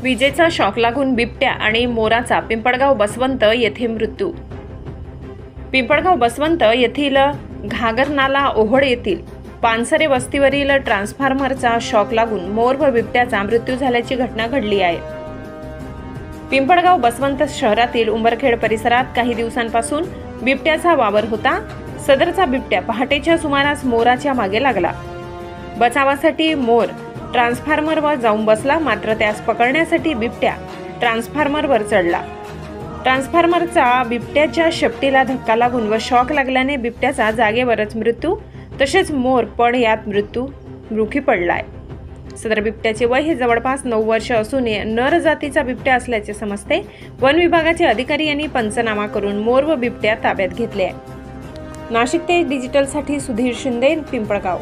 विजेचा शॉक लागून बिबट्या आणि मोराचा पिंपळगाव बसवंत येथे मृत्यू। पिंपळगाव बसवंत येथील घागरनाला ओहोळ येथील पानसरे वस्तीवरील ट्रान्सफॉर्मरचा शॉक लागून मोर व बिबट्याचा मृत्यू झाल्याची घटना घडली आहे। पिंपळगाव बसवंत शहरातील उंबरखेड परिसरात काही दिवसांपासून बिबट्याचा वावर होता। सदरचा बिबट्या पहाटेच्या सुमारास मोराच्या मागे लागला। बचावासाठी मोर ट्रान्सफॉर्मरवर जाऊन बसला, मात्र त्यास पकडण्यासाठी बिबट्या ट्रान्सफॉर्मरवर चढला। ट्रान्सफॉर्मरचा बिबट्याच्या शेपटीला धक्का लागून व शॉक लागल्याने बिबट्याचा जागेवरच मृत्यू, तसेच मोर पण यात मृखी पडलाय। सदर बिबट्याचे वय हे जवळपास 9 वर्ष असून नर जातीचा बिबट्या असल्याचे समजते। वन विभागाचे अधिकारी यांनी पंचनामा करून मोर व बिबट्या ताब्यात घेतले आहे। नाशिक ते डिजिटलसाठी सुधीर शिंदे, पिंपळगाव।